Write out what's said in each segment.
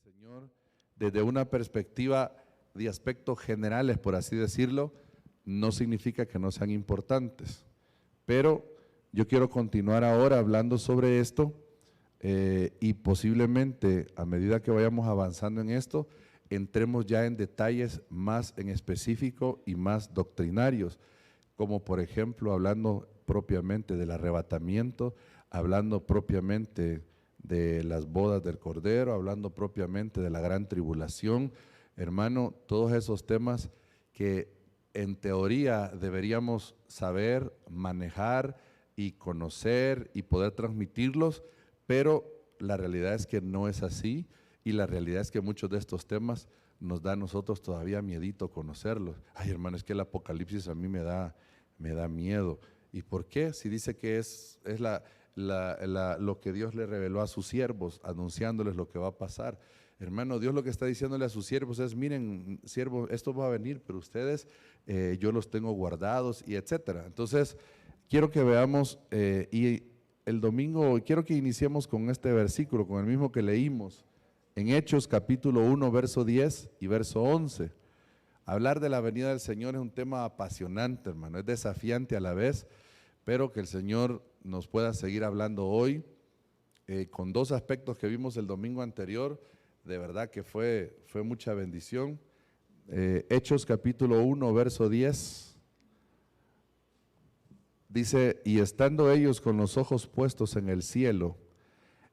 Señor desde una perspectiva de aspectos generales, por así decirlo, no significa que no sean importantes. Pero yo quiero continuar ahora hablando sobre esto y posiblemente a medida que vayamos avanzando en esto, entremos ya en detalles más en específico y más doctrinarios, como por ejemplo hablando propiamente del arrebatamiento, hablando propiamente de las bodas del Cordero, hablando propiamente de la gran tribulación. Hermano, todos esos temas que en teoría deberíamos saber, manejar y conocer y poder transmitirlos, pero la realidad es que no es así y la realidad es que muchos de estos temas nos da a nosotros todavía miedito conocerlos. Ay, hermano, es que el Apocalipsis a mí me da miedo. ¿Y por qué? Si dice que es lo que Dios le reveló a sus siervos, anunciándoles lo que va a pasar. Hermano, Dios lo que está diciéndole a sus siervos es, miren, siervos, esto va a venir, pero ustedes, yo los tengo guardados y etcétera. Entonces, quiero que veamos, y el domingo, quiero que iniciemos con este versículo, con el mismo que leímos, en Hechos capítulo 1, verso 10 y verso 11. Hablar de la venida del Señor es un tema apasionante, hermano, es desafiante a la vez, pero que el Señor nos pueda seguir hablando hoy con dos aspectos que vimos el domingo anterior. De verdad que fue mucha bendición. Hechos capítulo 1, verso 10, dice, y estando ellos con los ojos puestos en el cielo,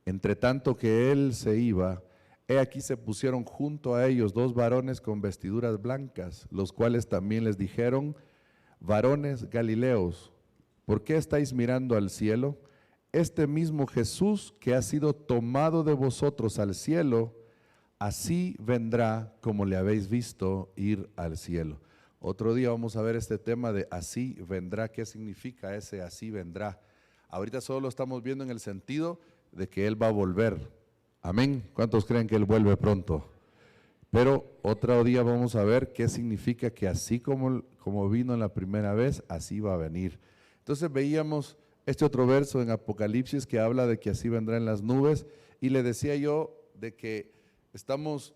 entre tanto que él se iba, he aquí se pusieron junto a ellos dos varones con vestiduras blancas, los cuales también les dijeron, varones Galileos, ¿por qué estáis mirando al cielo? Este mismo Jesús que ha sido tomado de vosotros al cielo, así vendrá como le habéis visto ir al cielo. Otro día vamos a ver este tema de así vendrá, ¿qué significa ese así vendrá? Ahorita solo lo estamos viendo en el sentido de que Él va a volver. Amén. ¿Cuántos creen que Él vuelve pronto? Pero otro día vamos a ver qué significa que así como vino la primera vez, así va a venir. Entonces veíamos este otro verso en Apocalipsis que habla de que así vendrá en las nubes, y le decía yo de que estamos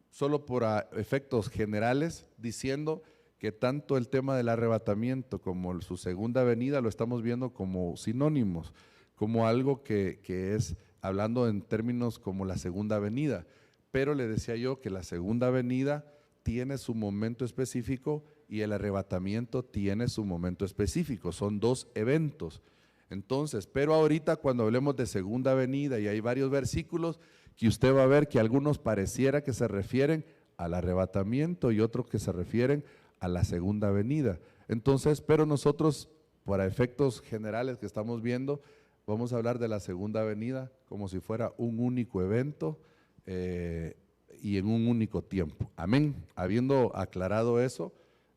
solo por efectos generales diciendo que tanto el tema del arrebatamiento como su segunda venida lo estamos viendo como sinónimos, como algo que es hablando en términos como la segunda venida. Pero le decía yo que la segunda venida tiene su momento específico y el arrebatamiento tiene su momento específico, son dos eventos. Entonces, pero ahorita cuando hablemos de segunda venida, y hay varios versículos que usted va a ver que algunos pareciera que se refieren al arrebatamiento y otros que se refieren a la segunda venida. Entonces, pero nosotros, para efectos generales que estamos viendo, vamos a hablar de la segunda venida como si fuera un único evento y en un único tiempo. Amén. Habiendo aclarado eso,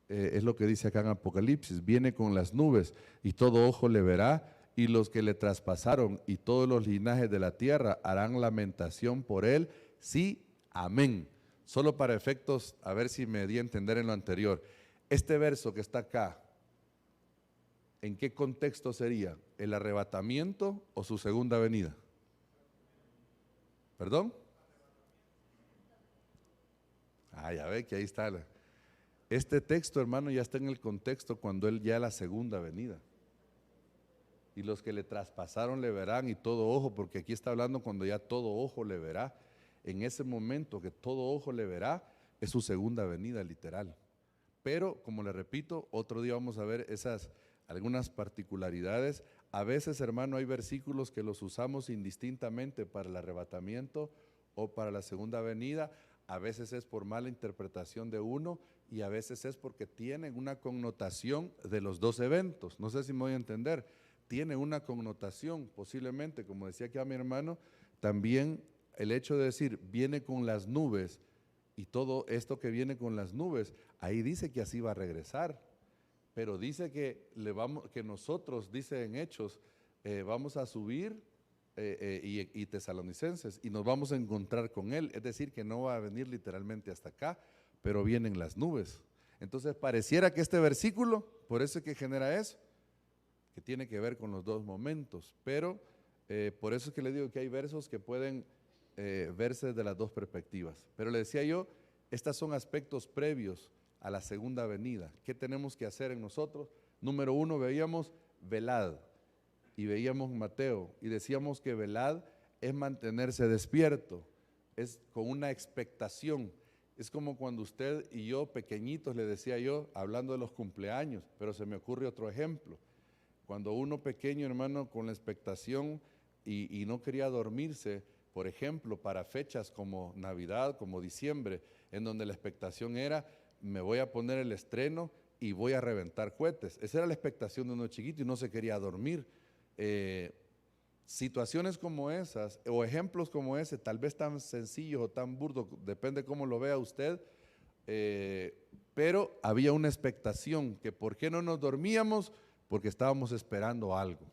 es lo que dice acá en Apocalipsis, viene con las nubes y todo ojo le verá, y los que le traspasaron y todos los linajes de la tierra harán lamentación por él. Sí, amén. Solo para efectos, a ver si me di a entender en lo anterior. Este verso que está acá, ¿en qué contexto sería? ¿El arrebatamiento o su segunda venida? ¿Perdón? Ya ve que ahí está. Este texto, hermano, ya está en el contexto cuando él ya la segunda venida. Y los que le traspasaron le verán y todo ojo, porque aquí está hablando cuando ya todo ojo le verá. En ese momento que todo ojo le verá, es su segunda venida literal. Pero, como le repito, otro día vamos a ver algunas particularidades. A veces, hermano, hay versículos que los usamos indistintamente para el arrebatamiento o para la segunda venida. A veces es por mala interpretación de uno y a veces es porque tienen una connotación de los dos eventos. No sé si me voy a entender. Tiene una connotación, posiblemente, como decía aquí a mi hermano, también el hecho de decir, viene con las nubes, y todo esto que viene con las nubes, ahí dice que así va a regresar, pero dice que nosotros, dice en Hechos, vamos a subir, y Tesalonicenses, y nos vamos a encontrar con Él, es decir, que no va a venir literalmente hasta acá, pero vienen las nubes. Entonces pareciera que este versículo, por eso es que genera eso, que tiene que ver con los dos momentos, pero por eso es que le digo que hay versos que pueden verse desde las dos perspectivas. Pero le decía yo, estos son aspectos previos a la segunda venida. ¿Qué tenemos que hacer en nosotros? Número uno, veíamos velad, y veíamos Mateo, y decíamos que velad es mantenerse despierto, es con una expectación. Es como cuando usted y yo, pequeñitos, le decía yo, hablando de los cumpleaños, pero se me ocurre otro ejemplo. Cuando uno pequeño, hermano, con la expectación y no quería dormirse, por ejemplo, para fechas como Navidad, como diciembre, en donde la expectación era, me voy a poner el estreno y voy a reventar cohetes. Esa era la expectación de uno chiquito y no se quería dormir. Situaciones como esas o ejemplos como ese, tal vez tan sencillos o tan burdos, depende cómo lo vea usted, pero había una expectación que ¿por qué no nos dormíamos? Porque estábamos esperando algo.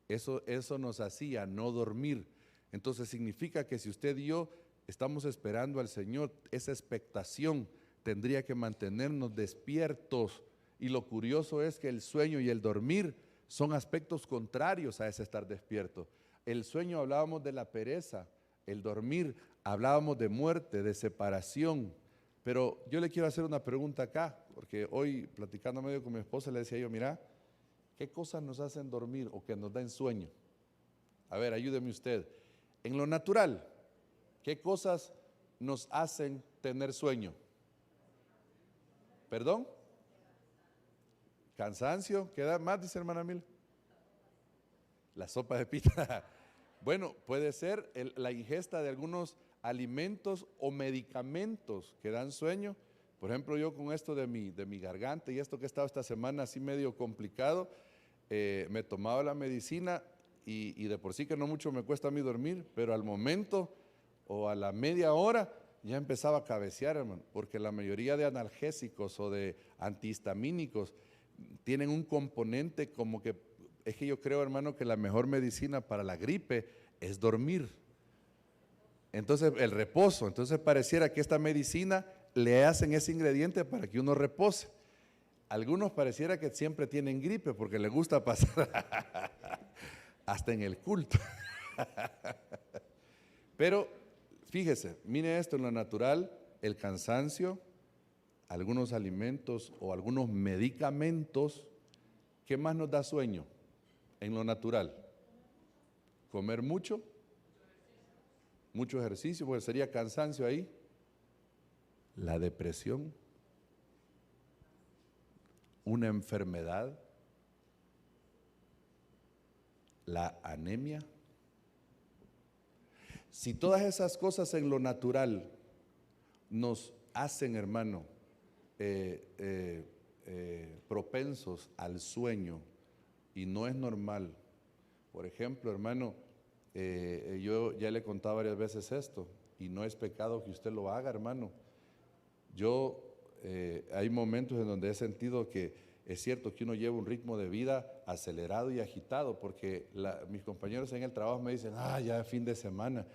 Eso nos hacía no dormir. Entonces significa que si usted y yo estamos esperando al Señor, esa expectación tendría que mantenernos despiertos. Y lo curioso es que el sueño y el dormir son aspectos contrarios a ese estar despierto. El sueño hablábamos de la pereza, el dormir hablábamos de muerte, de separación. Pero yo le quiero hacer una pregunta acá, porque hoy platicando medio con mi esposa le decía yo, mira, ¿qué cosas nos hacen dormir o que nos dan sueño? A ver, ayúdeme usted. En lo natural, ¿qué cosas nos hacen tener sueño? ¿Perdón? Cansancio, ¿qué da más? Dice hermana Mil. La sopa de pita. Bueno, puede ser la ingesta de algunos alimentos o medicamentos que dan sueño. Por ejemplo, yo con esto de mi garganta y esto que he estado esta semana así medio complicado, me tomaba la medicina y de por sí que no mucho me cuesta a mí dormir, pero al momento o a la media hora ya empezaba a cabecear, hermano, porque la mayoría de analgésicos o de antihistamínicos tienen un componente como que, es que yo creo, hermano, que la mejor medicina para la gripe es dormir. Entonces, el reposo, entonces pareciera que esta medicina le hacen ese ingrediente para que uno repose. Algunos pareciera que siempre tienen gripe porque les gusta pasar hasta en el culto. Pero fíjese, mire esto en lo natural, el cansancio, algunos alimentos o algunos medicamentos. ¿Qué más nos da sueño en lo natural? Comer mucho ejercicio, porque sería cansancio ahí. La depresión, una enfermedad, la anemia. Si todas esas cosas en lo natural nos hacen, hermano, propensos al sueño y no es normal. Por ejemplo, hermano, yo ya le he contado varias veces esto y no es pecado que usted lo haga, hermano. Hay momentos en donde he sentido que es cierto que uno lleva un ritmo de vida acelerado y agitado, porque mis compañeros en el trabajo me dicen, ya fin de semana,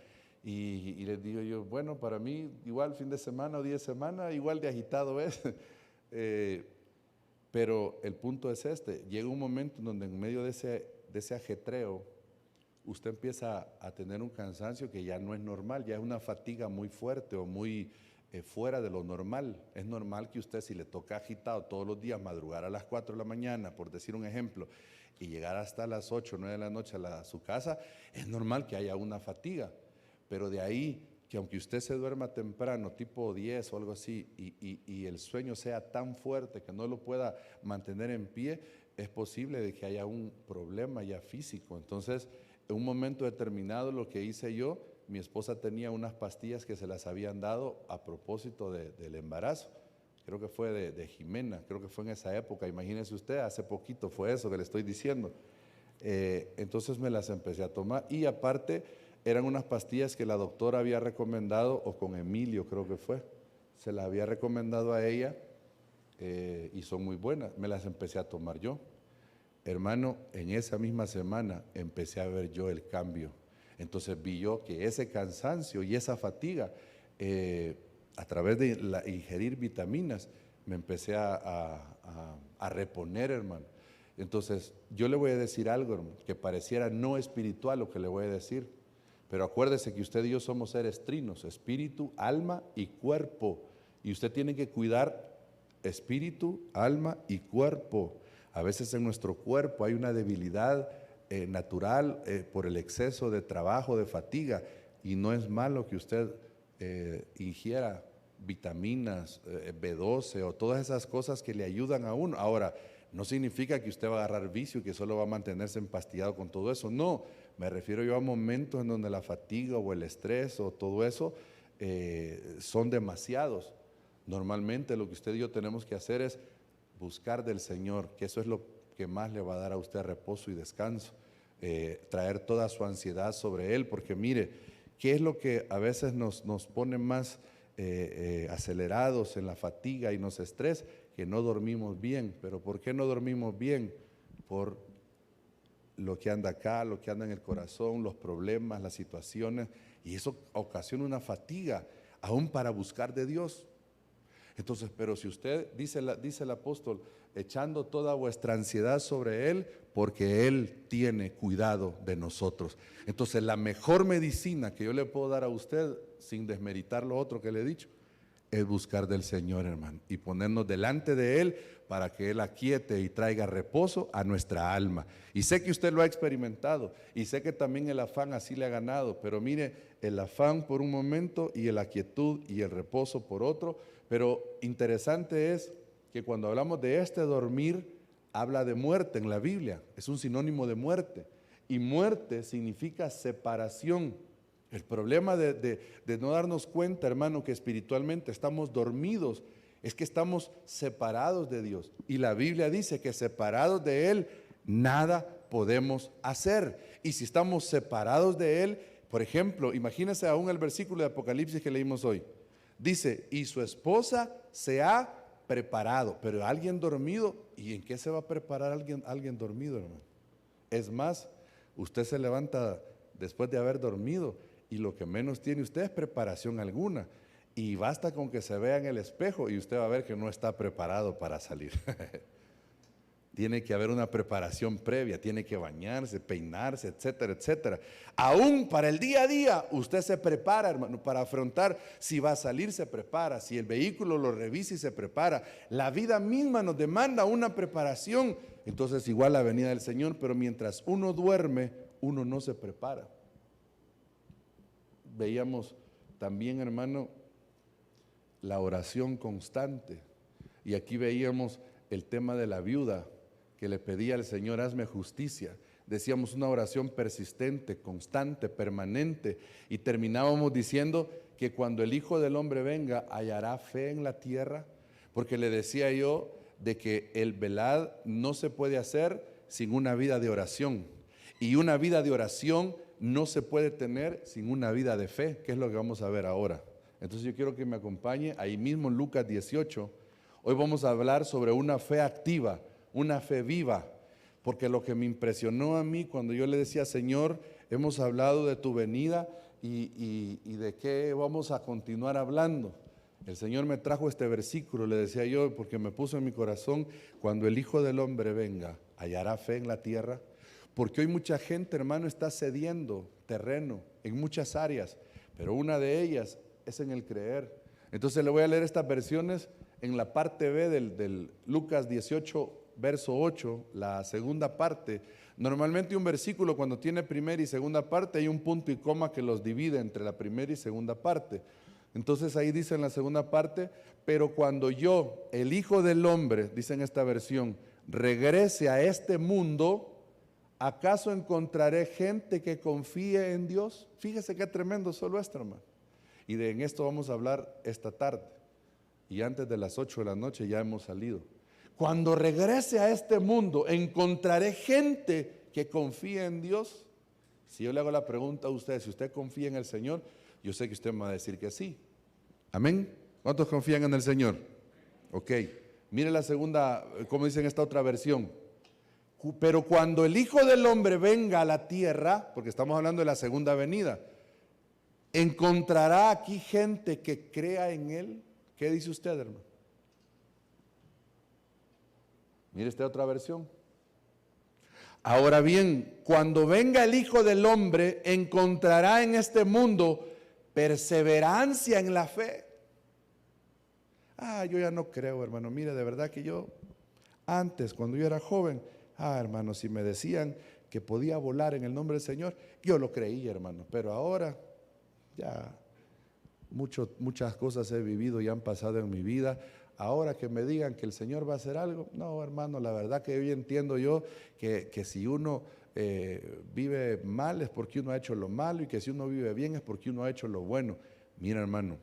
y les digo yo, bueno, para mí igual fin de semana o día de semana, igual de agitado es, pero el punto es este, llega un momento en donde en medio de ese ajetreo, usted empieza a tener un cansancio que ya no es normal, ya es una fatiga muy fuerte o muy fuera de lo normal. Es normal que usted, si le toca agitado todos los días, madrugar a las 4 de la mañana, por decir un ejemplo, y llegar hasta las 8 o 9 de la noche a su casa, es normal que haya una fatiga. Pero de ahí, que aunque usted se duerma temprano, tipo 10 o algo así, y el sueño sea tan fuerte que no lo pueda mantener en pie, es posible de que haya un problema ya físico. Entonces, en un momento determinado, lo que hice yo, mi esposa tenía unas pastillas que se las habían dado a propósito del embarazo. Creo que fue de Jimena, creo que fue en esa época. Imagínese usted, hace poquito fue eso que le estoy diciendo. Entonces me las empecé a tomar y aparte eran unas pastillas que la doctora había recomendado, o con Emilio creo que fue, se las había recomendado a ella y son muy buenas. Me las empecé a tomar yo. Hermano, en esa misma semana empecé a ver yo el cambio. Entonces vi yo que ese cansancio y esa fatiga, a través de ingerir vitaminas, me empecé a reponer, hermano. Entonces, yo le voy a decir algo, hermano, que pareciera no espiritual lo que le voy a decir, Pero acuérdese que usted y yo somos seres trinos, espíritu, alma y cuerpo. Y usted tiene que cuidar espíritu, alma y cuerpo. A veces en nuestro cuerpo hay una debilidad natural por el exceso de trabajo, de fatiga. Y no es malo que usted ingiera vitaminas, B12 o todas esas cosas que le ayudan a uno. Ahora, no significa que usted va a agarrar vicio y que solo va a mantenerse empastillado con todo eso. No, me refiero yo a momentos en donde la fatiga o el estrés o todo eso son demasiados. Normalmente lo que usted y yo tenemos que hacer es buscar del Señor, que eso es lo que más le va a dar a usted reposo y descanso. Traer toda su ansiedad sobre Él, porque mire, ¿qué es lo que a veces nos pone más acelerados en la fatiga y nos estresa? Que no dormimos bien. ¿Pero por qué no dormimos bien? Por lo que anda acá, lo que anda en el corazón, los problemas, las situaciones, y eso ocasiona una fatiga, aún para buscar de Dios. Entonces, pero si usted, dice el apóstol, echando toda vuestra ansiedad sobre Él, porque Él tiene cuidado de nosotros. Entonces, la mejor medicina que yo le puedo dar a usted, sin desmeritar lo otro que le he dicho, es buscar del Señor, hermano, y ponernos delante de Él para que Él aquiete y traiga reposo a nuestra alma. Y sé que usted lo ha experimentado, y sé que también el afán así le ha ganado, pero mire, el afán por un momento y la quietud y el reposo por otro. Pero interesante es que cuando hablamos de este dormir, habla de muerte en la Biblia, es un sinónimo de muerte, y muerte significa separación. El problema de no darnos cuenta, hermano, que espiritualmente estamos dormidos, es que estamos separados de Dios. Y la Biblia dice que separados de Él, nada podemos hacer. Y si estamos separados de Él, por ejemplo, imagínense aún el versículo de Apocalipsis que leímos hoy. Dice, y su esposa se ha preparado, pero alguien dormido, ¿y en qué se va a preparar alguien dormido, hermano? Es más, usted se levanta después de haber dormido y lo que menos tiene usted es preparación alguna. Y basta con que se vea en el espejo y usted va a ver que no está preparado para salir. Tiene que haber una preparación previa, tiene que bañarse, peinarse, etcétera, etcétera. Aún para el día a día, usted se prepara, hermano, para afrontar. Si va a salir, se prepara. Si el vehículo lo revisa y se prepara. La vida misma nos demanda una preparación. Entonces, igual la venida del Señor, pero mientras uno duerme, uno no se prepara. Veíamos también, hermano, la oración constante. Y aquí veíamos el tema de la viuda que le pedía al Señor, hazme justicia. Decíamos una oración persistente, constante, permanente, y terminábamos diciendo que cuando el Hijo del Hombre venga, hallará fe en la tierra, porque le decía yo de que el velad no se puede hacer sin una vida de oración, y una vida de oración no se puede tener sin una vida de fe, que es lo que vamos a ver ahora. Entonces yo quiero que me acompañe ahí mismo en Lucas 18. Hoy vamos a hablar sobre una fe activa, una fe viva, porque lo que me impresionó a mí cuando yo le decía, Señor, hemos hablado de tu venida y de qué vamos a continuar hablando. El Señor me trajo este versículo, le decía yo, porque me puso en mi corazón, cuando el Hijo del Hombre venga, ¿hallará fe en la tierra? Porque hoy mucha gente, hermano, está cediendo terreno en muchas áreas, pero una de ellas es en el creer. Entonces le voy a leer estas versiones en la parte B del Lucas 18, verso 8, la segunda parte. Normalmente un versículo cuando tiene primera y segunda parte hay un punto y coma que los divide entre la primera y segunda parte. Entonces ahí dice en la segunda parte, pero cuando yo, el Hijo del Hombre, dice en esta versión, regrese a este mundo, ¿acaso encontraré gente que confíe en Dios? Fíjese qué tremendo solo esto, hermano. Y en esto vamos a hablar esta tarde. Y antes de las 8 de la noche ya hemos salido. Cuando regrese a este mundo, ¿encontraré gente que confíe en Dios? Si yo le hago la pregunta a usted, si usted confía en el Señor, yo sé que usted me va a decir que sí. Amén. ¿Cuántos confían en el Señor? Ok. Mire la segunda, como dice en esta otra versión. Pero cuando el Hijo del Hombre venga a la tierra, porque estamos hablando de la segunda venida, ¿encontrará aquí gente que crea en Él? ¿Qué dice usted, hermano? Mire esta otra versión. Ahora bien, cuando venga el Hijo del Hombre, encontrará en este mundo perseverancia en la fe. Yo ya no creo, hermano. Mire, de verdad que yo antes, cuando yo era joven, hermano, si me decían que podía volar en el nombre del Señor, yo lo creía, hermano. Pero ahora ya muchas cosas he vivido y han pasado en mi vida. Ahora que me digan que el Señor va a hacer algo, no, hermano, la verdad que hoy entiendo yo que si uno vive mal es porque uno ha hecho lo malo, y que si uno vive bien es porque uno ha hecho lo bueno. Mira, hermano,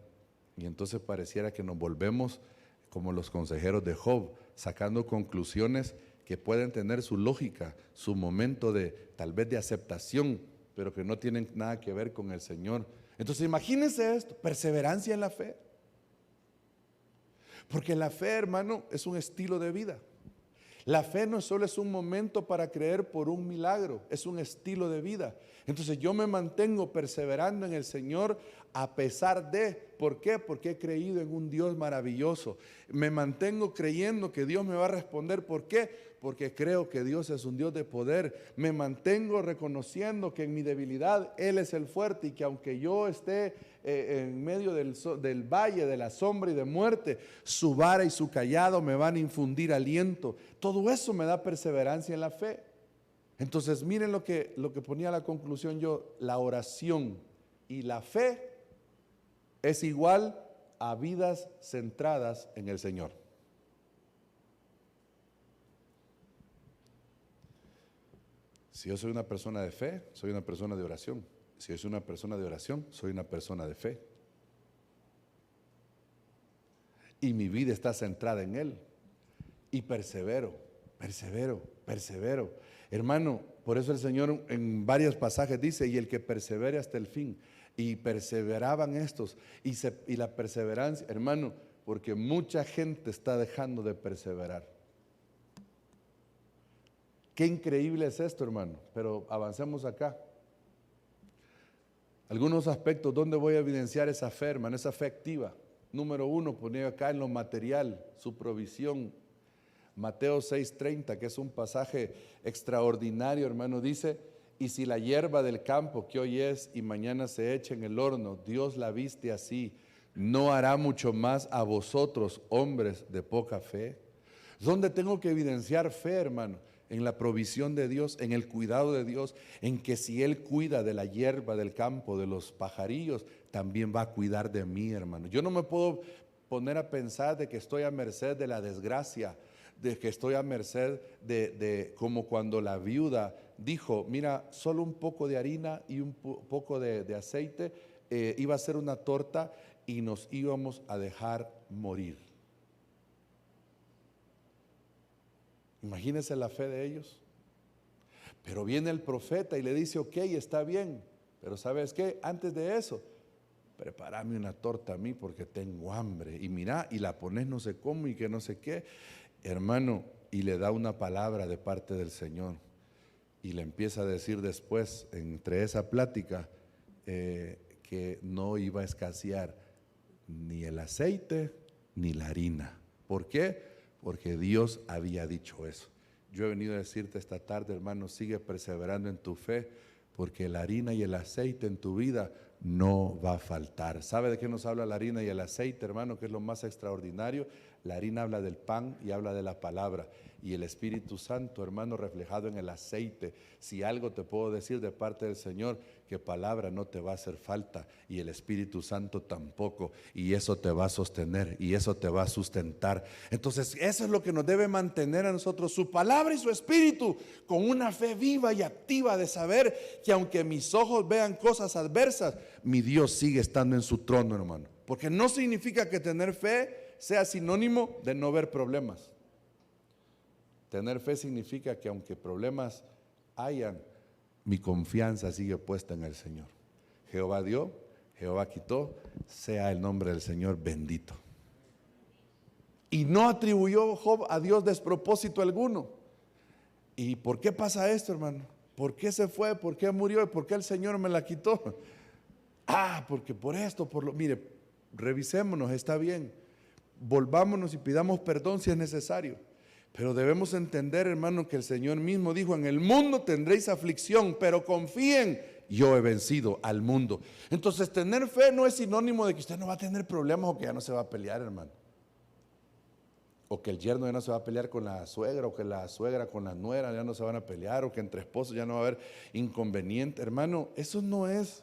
y entonces pareciera que nos volvemos como los consejeros de Job, sacando conclusiones que pueden tener su lógica, su momento de tal vez de aceptación, pero que no tienen nada que ver con el Señor. Entonces imagínense esto, perseverancia en la fe. Porque la fe, hermano, es un estilo de vida. La fe no solo es un momento para creer por un milagro, es un estilo de vida. Entonces yo me mantengo perseverando en el Señor a pesar de, ¿por qué? Porque he creído en un Dios maravilloso. Me mantengo creyendo que Dios me va a responder, ¿por qué? Porque creo que Dios es un Dios de poder. Me mantengo reconociendo que en mi debilidad Él es el fuerte, y que aunque yo esté en medio del valle de la sombra y de muerte, su vara y su cayado me van a infundir aliento. Todo eso me da perseverancia en la fe. Entonces miren lo que ponía la conclusión yo: la oración y la fe es igual a vidas centradas en el Señor. Si yo soy una persona de fe, soy una persona de oración. Si yo soy una persona de oración, soy una persona de fe. Y mi vida está centrada en Él. Y persevero. Hermano, por eso el Señor en varios pasajes dice: y el que persevere hasta el fin. Y perseveraban estos. Y la perseverancia, hermano, porque mucha gente está dejando de perseverar. Qué increíble es esto, hermano. Pero avancemos acá. Algunos aspectos donde voy a evidenciar esa fe, hermano, esa fe activa. Número 1, ponía acá en lo material, su provisión. Mateo 6:30, que es un pasaje extraordinario, hermano, dice: y si la hierba del campo que hoy es y mañana se echa en el horno, Dios la viste así, ¿no hará mucho más a vosotros, hombres de poca fe? ¿Dónde tengo que evidenciar fe, hermano? En la provisión de Dios, en el cuidado de Dios, en que si Él cuida de la hierba del campo, de los pajarillos, también va a cuidar de mí, hermano. Yo no me puedo poner a pensar de que estoy a merced de la desgracia, de que estoy a merced de como cuando la viuda dijo: mira, solo un poco de harina y un poco de aceite, iba a ser una torta y nos íbamos a dejar morir. Imagínense la fe de ellos. Pero viene el profeta y le dice: ok, está bien, pero ¿sabes qué? Antes de eso, prepárame una torta a mí porque tengo hambre. Y mira, y la pones no sé cómo y que no sé qué. Hermano, y le da una palabra de parte del Señor. Y le empieza a decir después, entre esa plática, que no iba a escasear ni el aceite ni la harina. ¿Por qué? Porque Dios había dicho eso. Yo he venido a decirte esta tarde, hermano, sigue perseverando en tu fe, porque la harina y el aceite en tu vida no va a faltar. ¿Sabe de qué nos habla la harina y el aceite, hermano? Que es lo más extraordinario. La harina habla del pan y habla de la palabra. Y el Espíritu Santo, hermano, reflejado en el aceite. Si algo te puedo decir de parte del Señor, que palabra no te va a hacer falta, y el Espíritu Santo tampoco, y eso te va a sostener y eso te va a sustentar. Entonces eso es lo que nos debe mantener a nosotros, su palabra y su Espíritu, con una fe viva y activa de saber que aunque mis ojos vean cosas adversas, mi Dios sigue estando en su trono, hermano. Porque no significa que tener fe sea sinónimo de no ver problemas. Tener fe significa que aunque problemas hayan, mi confianza sigue puesta en el Señor. Jehová dio, Jehová quitó, sea el nombre del Señor bendito. Y no atribuyó Job a Dios despropósito alguno. ¿Y por qué pasa esto, hermano? ¿Por qué se fue? ¿Por qué murió? ¿Y por qué el Señor me la quitó? Porque por esto, mire, revisémonos, está bien. Volvámonos y pidamos perdón si es necesario. Pero debemos entender, hermano, que el Señor mismo dijo: en el mundo tendréis aflicción, pero confíen, yo he vencido al mundo. Entonces, tener fe no es sinónimo de que usted no va a tener problemas o que ya no se va a pelear, hermano. O que el yerno ya no se va a pelear con la suegra, o que la suegra con la nuera ya no se van a pelear, o que entre esposos ya no va a haber inconveniente. Hermano, eso no es.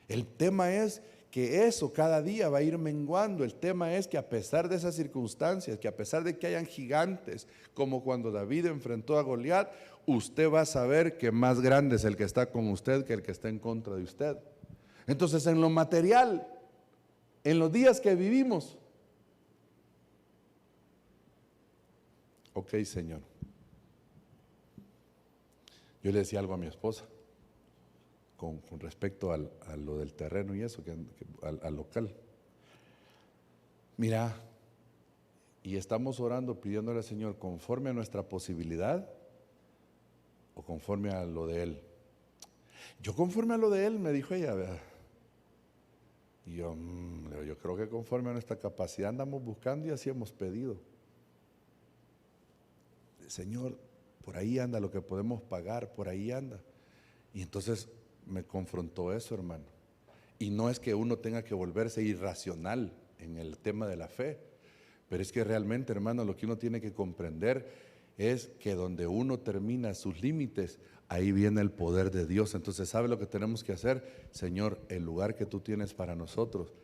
El tema es que eso cada día va a ir menguando. El tema es que a pesar de esas circunstancias, que a pesar de que hayan gigantes, como cuando David enfrentó a Goliat, usted va a saber que más grande es el que está con usted que el que está en contra de usted. Entonces, en lo material, en los días que vivimos, ok, Señor. Yo le decía algo a mi esposa con respecto a lo del terreno y eso, al local. Mira, y estamos orando, pidiéndole al Señor conforme a nuestra posibilidad o conforme a lo de Él. Yo conforme a lo de Él, me dijo ella, ¿verdad? Y yo creo que conforme a nuestra capacidad andamos buscando y así hemos pedido. Señor, por ahí anda lo que podemos pagar, por ahí anda. Y entonces me confrontó eso, hermano. Y no es que uno tenga que volverse irracional en el tema de la fe, pero es que realmente, hermano, lo que uno tiene que comprender es que donde uno termina sus límites, ahí viene el poder de Dios. Entonces, ¿sabe lo que tenemos que hacer? Señor, el lugar que tú tienes para nosotros,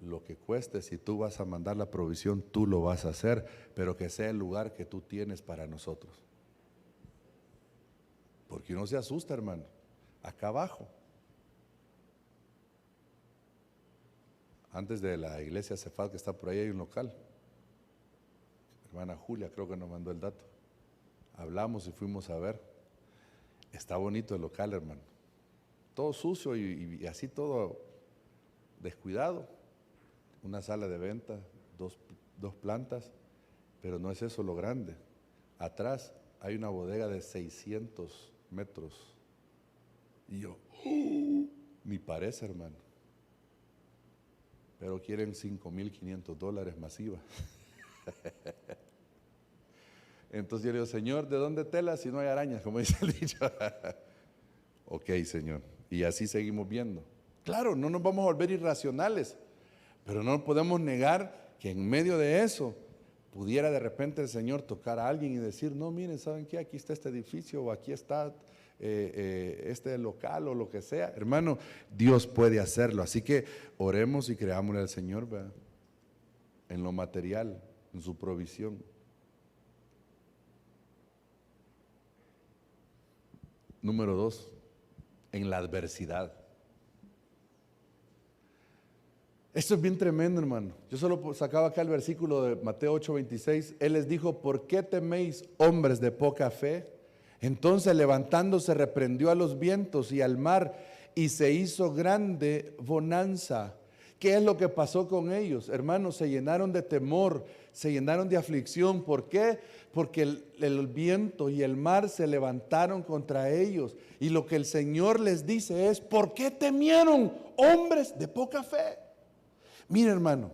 lo que cueste, si tú vas a mandar la provisión, tú lo vas a hacer, pero que sea el lugar que tú tienes para nosotros. Porque uno se asusta, hermano. Acá abajo, antes de la iglesia Cefal que está por ahí, hay un local. Hermana Julia creo que nos mandó el dato. Hablamos y fuimos a ver. Está bonito el local, hermano. Todo sucio y así todo descuidado. Una sala de venta, dos plantas, pero no es eso lo grande. Atrás hay una bodega de 600 metros. Y yo, ni parece, hermano. Pero quieren $5,500 masiva. Entonces yo le digo: Señor, ¿de dónde telas si no hay arañas? Como dice el dicho. Ok, Señor. Y así seguimos viendo. Claro, no nos vamos a volver irracionales, pero no podemos negar que en medio de eso pudiera de repente el Señor tocar a alguien y decir: no, miren, ¿saben qué? Aquí está este edificio, o aquí está este local, o lo que sea. Hermano, Dios puede hacerlo. Así que oremos y creámosle al Señor, ¿verdad? En lo material, en su provisión. Número 2, en la adversidad. Esto es bien tremendo, hermano. Yo solo sacaba acá el versículo de Mateo 8:26. Él les dijo: ¿por qué teméis, hombres de poca fe? Entonces, levantándose, reprendió a los vientos y al mar, y se hizo grande bonanza. ¿Qué es lo que pasó con ellos? Hermanos, se llenaron de temor, se llenaron de aflicción. ¿Por qué? Porque el viento y el mar se levantaron contra ellos. Y lo que el Señor les dice es: ¿por qué temieron, hombres de poca fe? Mira, hermano,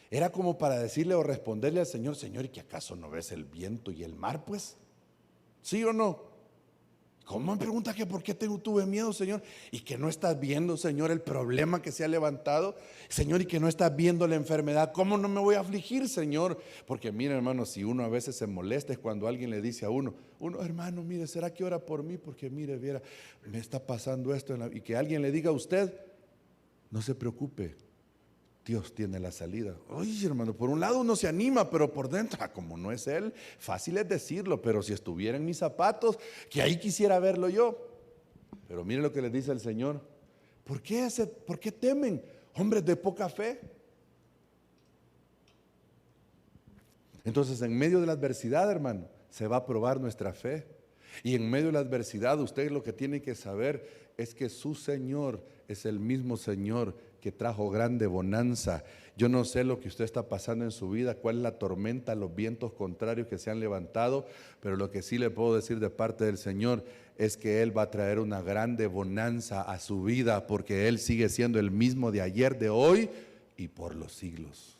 era como para decirle o responderle al Señor: Señor, ¿y que acaso no ves el viento y el mar, pues? ¿Sí o no? ¿Cómo me pregunta que por qué tuve miedo, Señor? Y que no estás viendo, Señor, el problema que se ha levantado, Señor, y que no estás viendo la enfermedad. ¿Cómo no me voy a afligir, Señor? Porque mira, hermano, si uno a veces se molesta es cuando alguien le dice a uno: hermano, mire, ¿será que ora por mí? Porque mire, viera, me está pasando esto y que alguien le diga a usted: no se preocupe, Dios tiene la salida. Oye, hermano, por un lado uno se anima, pero por dentro, como no es Él, fácil es decirlo, pero si estuviera en mis zapatos, que ahí quisiera verlo yo. Pero mire lo que le dice el Señor: ¿por qué temen, hombres de poca fe? Entonces, en medio de la adversidad, hermano, se va a probar nuestra fe. Y en medio de la adversidad, usted lo que tiene que saber es que su Señor es el mismo Señor que trajo grande bonanza. Yo no sé lo que usted está pasando en su vida, cuál es la tormenta, los vientos contrarios que se han levantado, pero lo que sí le puedo decir de parte del Señor es que Él va a traer una grande bonanza a su vida, porque Él sigue siendo el mismo de ayer, de hoy y por los siglos.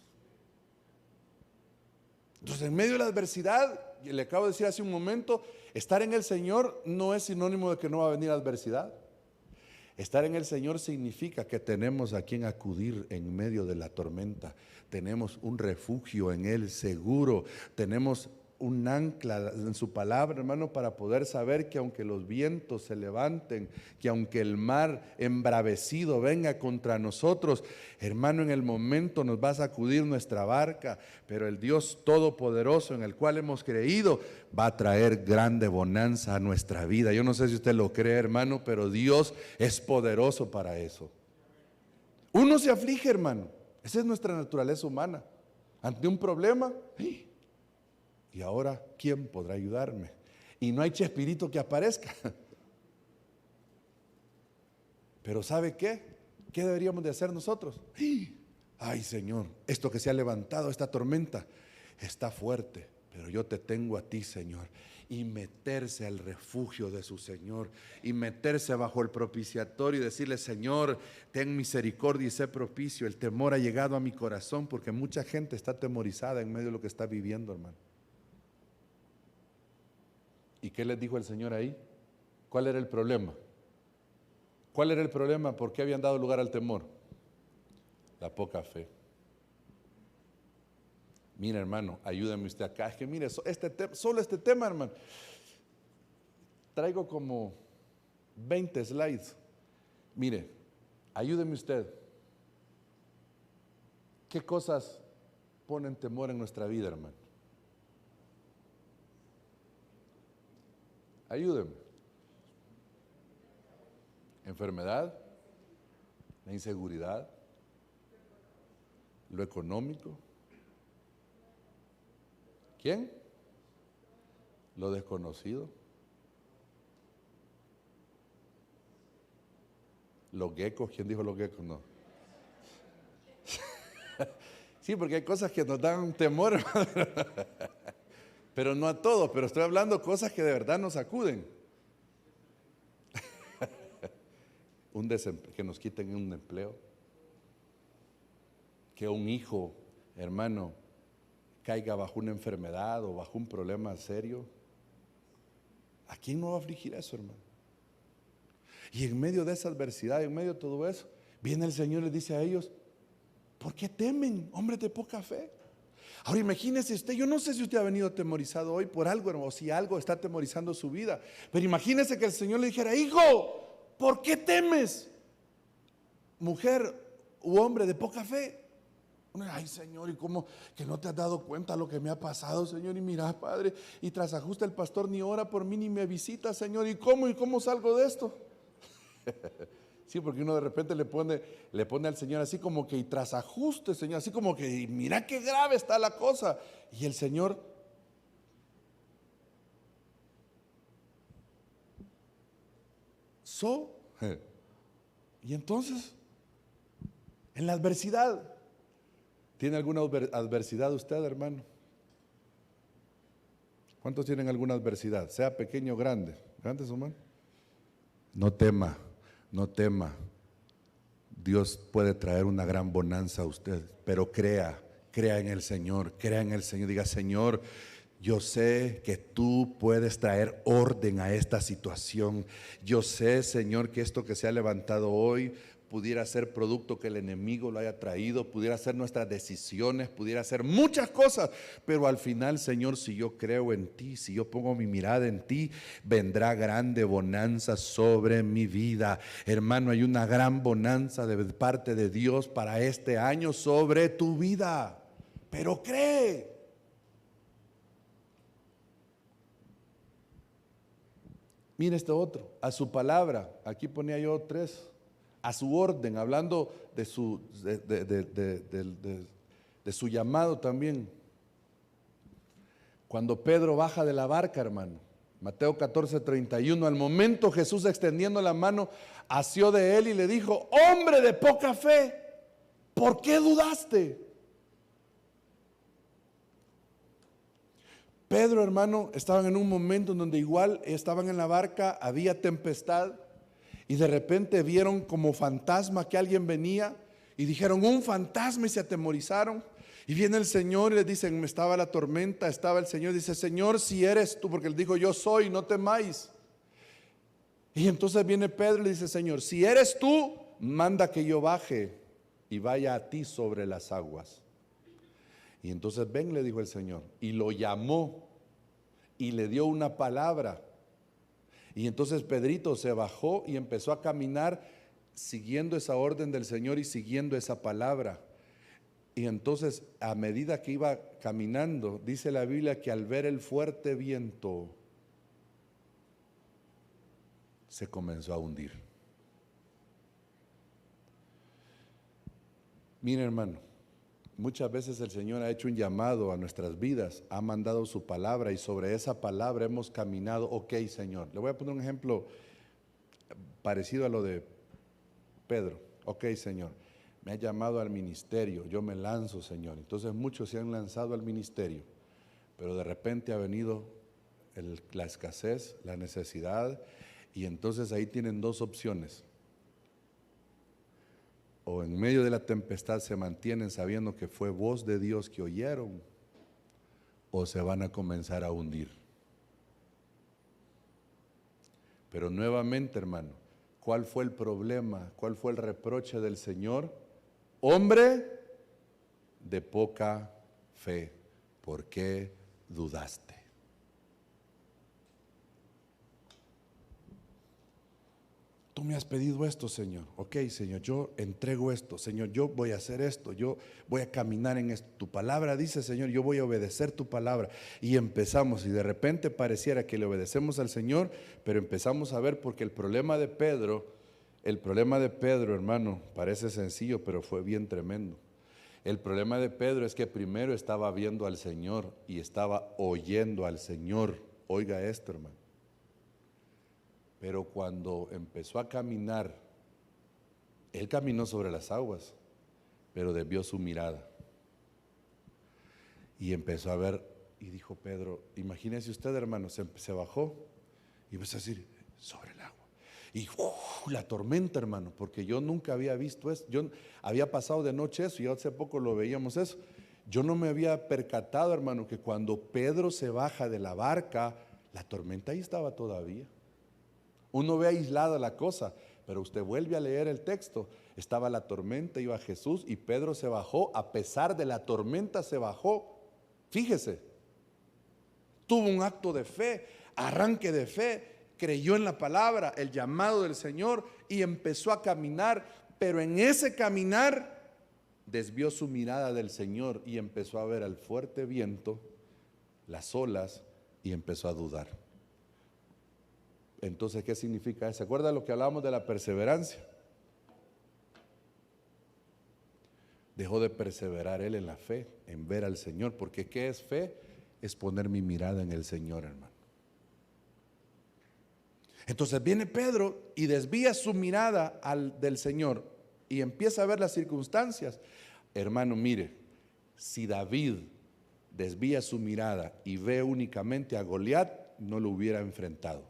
Entonces, en medio de la adversidad, y le acabo de decir hace un momento, estar en el Señor no es sinónimo de que no va a venir adversidad. Estar en el Señor significa que tenemos a quien acudir en medio de la tormenta. Tenemos un refugio en Él seguro. Tenemos un ancla en su palabra, hermano, para poder saber que aunque los vientos se levanten, que aunque el mar embravecido venga contra nosotros, hermano, en el momento nos va a sacudir nuestra barca, pero el Dios todopoderoso en el cual hemos creído va a traer grande bonanza a nuestra vida. Yo no sé si usted lo cree, hermano, pero Dios es poderoso para eso. Uno se aflige, hermano. Esa es nuestra naturaleza humana. Ante un problema, y ahora, ¿quién podrá ayudarme? Y no hay Chespirito que aparezca. Pero ¿sabe qué? ¿Qué deberíamos de hacer nosotros? Ay, Señor, esto que se ha levantado, esta tormenta, está fuerte, pero yo te tengo a ti, Señor. Y meterse al refugio de su Señor, y meterse bajo el propiciatorio y decirle: Señor, ten misericordia y sé propicio. El temor ha llegado a mi corazón, porque mucha gente está atemorizada en medio de lo que está viviendo, hermano. ¿Y qué les dijo el Señor ahí? ¿Cuál era el problema? ¿Cuál era el problema? ¿Por qué habían dado lugar al temor? La poca fe. Mira, hermano, ayúdame usted acá. Es que mire, solo este tema, hermano. Traigo como 20 slides. Mire, ayúdeme usted. ¿Qué cosas ponen temor en nuestra vida, hermano? Ayúdeme. Enfermedad, la inseguridad, lo económico. ¿Quién? Lo desconocido. Los geckos. ¿Quién dijo los geckos? No. Sí, porque hay cosas que nos dan temor, pero no a todos. Pero estoy hablando de cosas que de verdad nos sacuden. Que nos quiten un empleo, que un hijo, hermano, caiga bajo una enfermedad o bajo un problema serio. ¿A quién no va a afligir eso, hermano? Y en medio de esa adversidad, en medio de todo eso, viene el Señor y les dice a ellos: ¿por qué temen, hombres de poca fe? Ahora imagínese usted, yo no sé si usted ha venido atemorizado hoy por algo, o si algo está atemorizando su vida, pero imagínese que el Señor le dijera: hijo, ¿por qué temes, mujer u hombre de poca fe? Ay, Señor, ¿y cómo que no te has dado cuenta de lo que me ha pasado, Señor? Y mira, Padre, y tras ajuste el pastor ni ora por mí ni me visita, Señor. ¿Y cómo salgo de esto? Sí, porque uno de repente le pone al Señor así como que, y tras ajuste, Señor, así como que, mira qué grave está la cosa. Y el Señor: y entonces, en la adversidad, ¿tiene alguna adversidad usted, hermano? ¿Cuántos tienen alguna adversidad? Sea pequeño o grande. ¿Grande su mano? No tema, no tema. Dios puede traer una gran bonanza a usted, pero crea en el Señor, crea en el Señor. Diga: Señor, yo sé que tú puedes traer orden a esta situación. Yo sé, Señor, que esto que se ha levantado hoy pudiera ser producto que el enemigo lo haya traído, pudiera ser nuestras decisiones, pudiera ser muchas cosas, pero al final, Señor, si yo creo en ti, si yo pongo mi mirada en ti, vendrá grande bonanza sobre mi vida. Hermano, hay una gran bonanza de parte de Dios para este año sobre tu vida, pero cree. Mira este otro: a su palabra. Aquí ponía yo 3. A su orden, hablando de su llamado también. Cuando Pedro baja de la barca, hermano, Mateo 14:31, al momento Jesús, extendiendo la mano, asió de él y le dijo: hombre de poca fe, ¿por qué dudaste? Pedro, hermano, estaban en un momento en donde igual estaban en la barca, había tempestad, y de repente vieron como fantasma que alguien venía y dijeron: un fantasma, y se atemorizaron. Y viene el Señor y le dicen, estaba la tormenta, estaba el Señor, dice, Señor, si eres tú, porque él dijo, yo soy, no temáis. Y entonces viene Pedro y le dice, Señor, si eres tú, manda que yo baje y vaya a ti sobre las aguas. Y entonces ven, le dijo el Señor, y lo llamó y le dio una palabra. Y entonces Pedrito se bajó y empezó a caminar siguiendo esa orden del Señor y siguiendo esa palabra. Y entonces, a medida que iba caminando, dice la Biblia que al ver el fuerte viento, se comenzó a hundir. Mire, hermano, muchas veces el Señor ha hecho un llamado a nuestras vidas, ha mandado su palabra y sobre esa palabra hemos caminado. Ok, Señor, le voy a poner un ejemplo parecido a lo de Pedro. Ok, Señor, me ha llamado al ministerio, yo me lanzo, Señor. Entonces muchos se han lanzado al ministerio, pero de repente ha venido la escasez, la necesidad, y entonces ahí tienen dos opciones. O en medio de la tempestad se mantienen sabiendo que fue voz de Dios que oyeron, o se van a comenzar a hundir. Pero nuevamente, hermano, ¿cuál fue el problema? ¿Cuál fue el reproche del Señor? Hombre de poca fe, ¿por qué dudaste? Tú me has pedido esto, Señor. Ok, Señor, yo entrego esto. Señor, yo voy a hacer esto. Yo voy a caminar en esto. Tu palabra dice, Señor, yo voy a obedecer tu palabra. Y empezamos, y de repente pareciera que le obedecemos al Señor, pero empezamos a ver, porque el problema de Pedro, hermano, parece sencillo, pero fue bien tremendo. El problema de Pedro es que primero estaba viendo al Señor y estaba oyendo al Señor. Oiga esto, hermano. Pero cuando empezó a caminar, él caminó sobre las aguas, pero desvió su mirada. Y empezó a ver, y dijo Pedro, imagínese usted, hermano, se bajó y empezó a decir, sobre el agua. Y la tormenta, hermano, porque yo nunca había visto eso. Yo había pasado de noche eso y hace poco lo veíamos eso. Yo no me había percatado, hermano, que cuando Pedro se baja de la barca, la tormenta ahí estaba todavía. Uno ve aislada la cosa, pero usted vuelve a leer el texto. Estaba la tormenta, iba Jesús y Pedro se bajó, a pesar de la tormenta se bajó. Fíjese, tuvo un acto de fe, arranque de fe, creyó en la palabra, el llamado del Señor y empezó a caminar, pero en ese caminar desvió su mirada del Señor y empezó a ver el fuerte viento, las olas y empezó a dudar. Entonces, ¿qué significa eso? ¿Se acuerda lo que hablábamos de la perseverancia? Dejó de perseverar él en la fe, en ver al Señor, porque ¿qué es fe? Es poner mi mirada en el Señor, hermano. Entonces viene Pedro y desvía su mirada del Señor y empieza a ver las circunstancias. Hermano, mire, si David desvía su mirada y ve únicamente a Goliat, no lo hubiera enfrentado.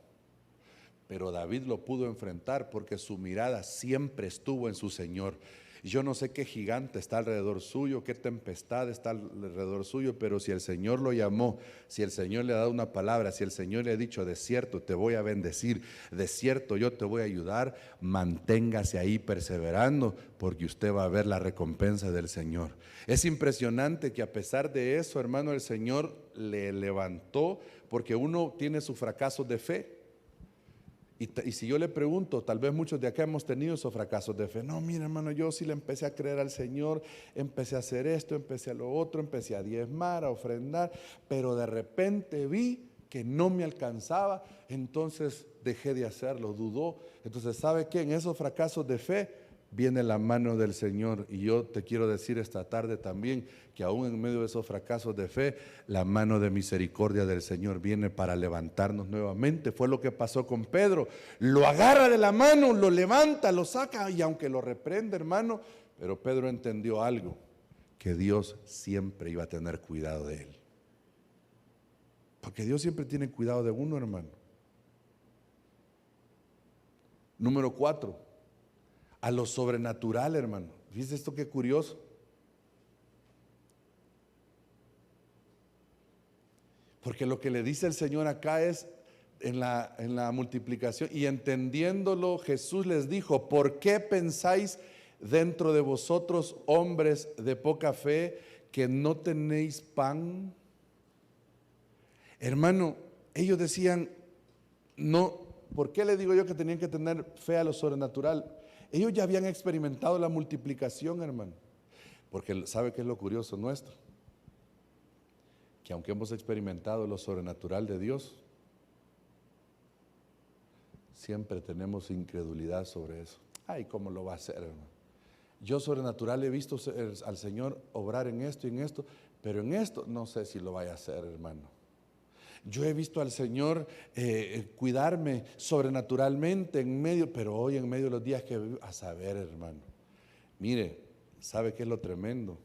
Pero David lo pudo enfrentar porque su mirada siempre estuvo en su Señor. Yo no sé qué gigante está alrededor suyo, qué tempestad está alrededor suyo, pero si el Señor lo llamó, si el Señor le ha dado una palabra, si el Señor le ha dicho, desierto te voy a bendecir, desierto yo te voy a ayudar, manténgase ahí perseverando, porque usted va a ver la recompensa del Señor. Es impresionante que a pesar de eso, hermano, el Señor le levantó, porque uno tiene sus fracasos de fe. Y si yo le pregunto, tal vez muchos de acá hemos tenido esos fracasos de fe. No, mira, hermano, yo sí le empecé a creer al Señor, empecé a hacer esto, empecé a lo otro, empecé a diezmar, a ofrendar, pero de repente vi que no me alcanzaba, entonces dejé de hacerlo, dudó. Entonces, ¿sabe qué? En esos fracasos de fe viene la mano del Señor. Y yo te quiero decir esta tarde también que aún en medio de esos fracasos de fe, la mano de misericordia del Señor viene para levantarnos nuevamente. Fue lo que pasó con Pedro. Lo agarra de la mano, lo levanta, lo saca, y aunque lo reprende, hermano, pero Pedro entendió algo, que Dios siempre iba a tener cuidado de él. Porque Dios siempre tiene cuidado de uno, hermano. Número 4. A lo sobrenatural, hermano. Fíjese esto qué curioso. Porque lo que le dice el Señor acá es en la multiplicación, y entendiéndolo Jesús les dijo: ¿por qué pensáis dentro de vosotros, hombres de poca fe, que no tenéis pan? Hermano, ellos decían, no, ¿por qué le digo yo que tenían que tener fe a lo sobrenatural? Ellos ya habían experimentado la multiplicación, hermano. Porque ¿sabe qué es lo curioso nuestro? Que aunque hemos experimentado lo sobrenatural de Dios, siempre tenemos incredulidad sobre eso. Ay, ¿cómo lo va a hacer, hermano? Yo sobrenatural he visto al Señor obrar en esto y en esto, pero en esto no sé si lo vaya a hacer, hermano. Yo he visto al Señor cuidarme sobrenaturalmente en medio, pero hoy en medio de los días que vivo, a saber, hermano. Mire, ¿sabe qué es lo tremendo?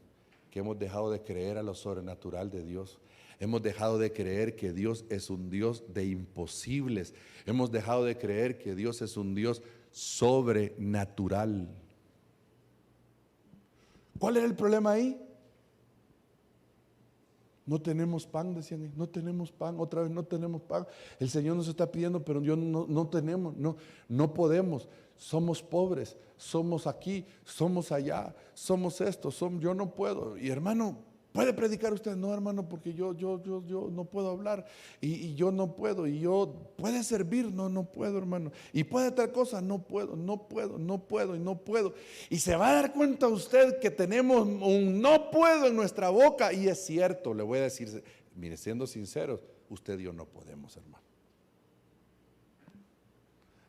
Que hemos dejado de creer a lo sobrenatural de Dios. Hemos dejado de creer que Dios es un Dios de imposibles. Hemos dejado de creer que Dios es un Dios sobrenatural. ¿Cuál era el problema ahí? No tenemos pan, decían ellos, no tenemos pan, otra vez no tenemos pan. El Señor nos está pidiendo, pero yo no tenemos, no podemos. Somos pobres, somos aquí, somos allá, somos esto, yo no puedo. Y hermano, ¿puede predicar usted? No, hermano, porque yo no puedo hablar y yo no puedo. Y yo, ¿puede servir? No puedo, hermano. ¿Y puede tal cosa? No puedo. Y se va a dar cuenta usted que tenemos un no puedo en nuestra boca. Y es cierto, le voy a decir, mire, siendo sinceros, usted y yo no podemos, hermano.